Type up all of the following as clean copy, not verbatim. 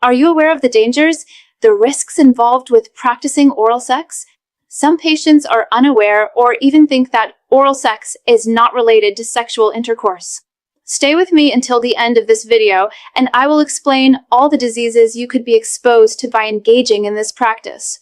Are you aware of the dangers, the risks involved with practicing oral sex? Some patients are unaware or even think that oral sex is not related to sexual intercourse. Stay with me until the end of this video, and I will explain all the diseases you could be exposed to by engaging in this practice.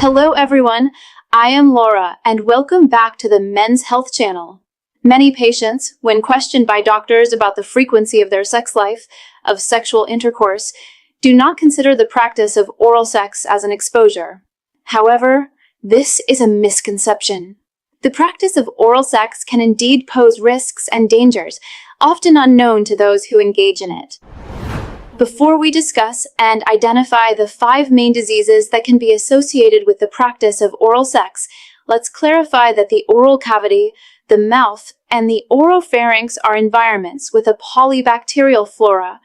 Hello everyone, I am Laura and welcome back to the Men's Health Channel. Many patients, when questioned by doctors about the frequency of their sex life, of sexual intercourse, do not consider the practice of oral sex as an exposure. However, this is a misconception. The practice of oral sex can indeed pose risks and dangers, often unknown to those who engage in it. Before we discuss and identify the 5 main diseases that can be associated with the practice of oral sex, let's clarify that the oral cavity, the mouth, and the oropharynx are environments with a polybacterial flora,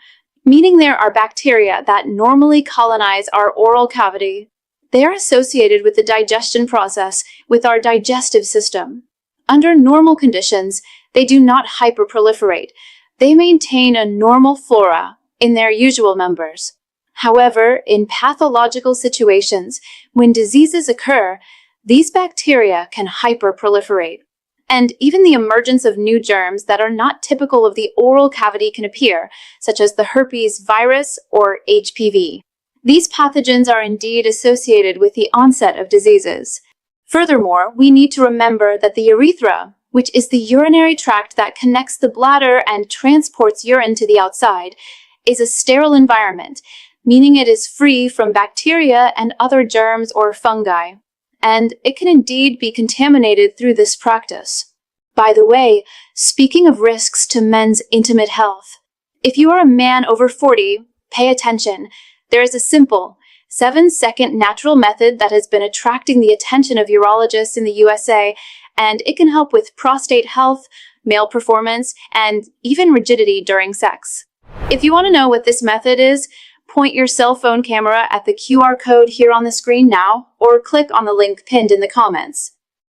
meaning there are bacteria that normally colonize our oral cavity. They are associated with the digestion process, with our digestive system. Under normal conditions, they do not hyperproliferate. They maintain a normal flora in their usual members. However, in pathological situations, when diseases occur, these bacteria can hyperproliferate. And even the emergence of new germs that are not typical of the oral cavity can appear, such as the herpes virus or HPV. These pathogens are indeed associated with the onset of diseases. Furthermore, we need to remember that the urethra, which is the urinary tract that connects the bladder and transports urine to the outside, is a sterile environment, meaning it is free from bacteria and other germs or fungi, and it can indeed be contaminated through this practice. By the way, speaking of risks to men's intimate health, if you are a man over 40, pay attention. There is a simple, 7-second natural method that has been attracting the attention of urologists in the USA, and it can help with prostate health, male performance, and even rigidity during sex. If you want to know what this method is, point your cell phone camera at the QR code here on the screen now, or click on the link pinned in the comments.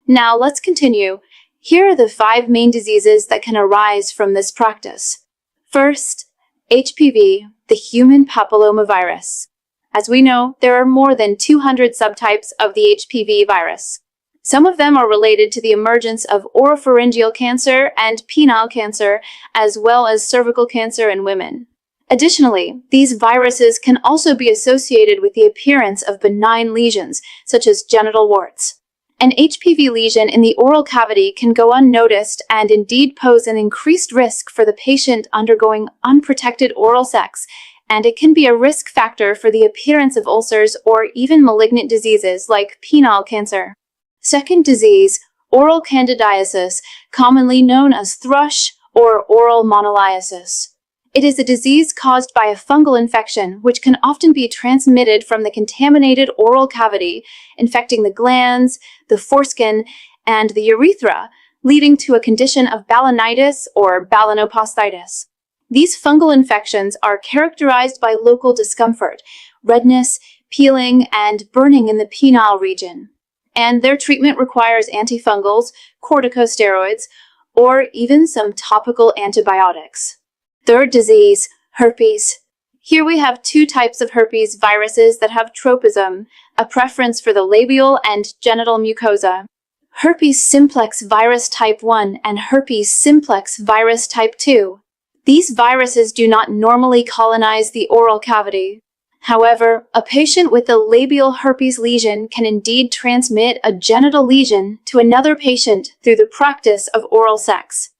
Now let's continue. Here are the 5 main diseases that can arise from this practice. First, HPV, the human papillomavirus. As we know, there are more than 200 subtypes of the HPV virus. Some of them are related to the emergence of oropharyngeal cancer and penile cancer, as well as cervical cancer in women. Additionally, these viruses can also be associated with the appearance of benign lesions, such as genital warts. An HPV lesion in the oral cavity can go unnoticed and indeed pose an increased risk for the patient undergoing unprotected oral sex, and it can be a risk factor for the appearance of ulcers or even malignant diseases like penile cancer. Second disease, oral candidiasis, commonly known as thrush or oral monoliasis. It is a disease caused by a fungal infection which can often be transmitted from the contaminated oral cavity, infecting the glands, the foreskin, and the urethra, leading to a condition of balanitis or balanoposthitis. These fungal infections are characterized by local discomfort, redness, peeling, and burning in the penile region. And their treatment requires antifungals, corticosteroids, or even some topical antibiotics. Third disease, herpes. Here we have 2 types of herpes viruses that have tropism, a preference for the labial and genital mucosa. Herpes simplex virus type 1 and herpes simplex virus type 2. These viruses do not normally colonize the oral cavity. However, a patient with a labial herpes lesion can indeed transmit a genital lesion to another patient through the practice of oral sex.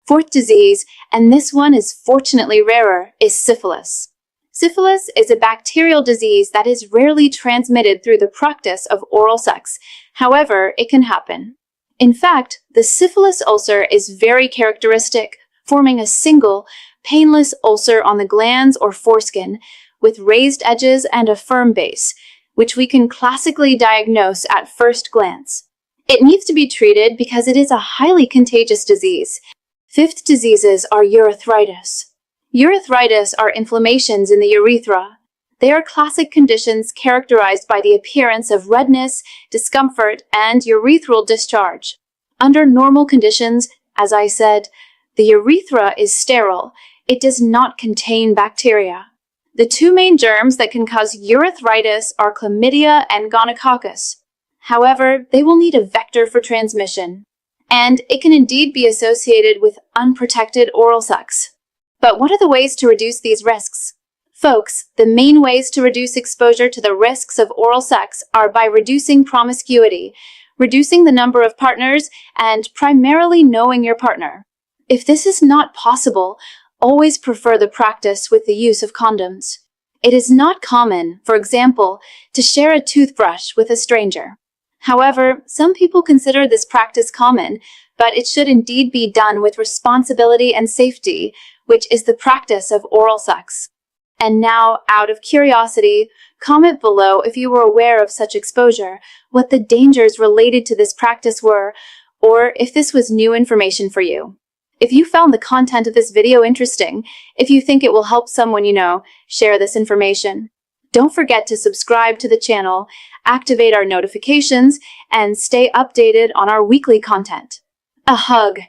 Fourth disease, and this one is fortunately rarer, is syphilis. Syphilis is a bacterial disease that is rarely transmitted through the practice of oral sex. However, it can happen. In fact, the syphilis ulcer is very characteristic, forming a single, painless ulcer on the glands or foreskin, with raised edges and a firm base, which we can classically diagnose at first glance. It needs to be treated because it is a highly contagious disease. Fifth diseases are urethritis. Urethritis are inflammations in the urethra. They are classic conditions characterized by the appearance of redness, discomfort, and urethral discharge. Under normal conditions, as I said, the urethra is sterile. It does not contain bacteria. The two main germs that can cause urethritis are chlamydia and gonococcus. However, they will need a vector for transmission, and it can indeed be associated with unprotected oral sex. But what are the ways to reduce these risks? Folks, the main ways to reduce exposure to the risks of oral sex are by reducing promiscuity, reducing the number of partners, and primarily knowing your partner. If this is not possible, always prefer the practice with the use of condoms. It is not common, for example, to share a toothbrush with a stranger. However, some people consider this practice common, but it should indeed be done with responsibility and safety, which is the practice of oral sex. And now, out of curiosity, comment below if you were aware of such exposure, what the dangers related to this practice were, or if this was new information for you. If you found the content of this video interesting, if you think it will help someone you know, share this information. Don't forget to subscribe to the channel, activate our notifications, and stay updated on our weekly content. A hug.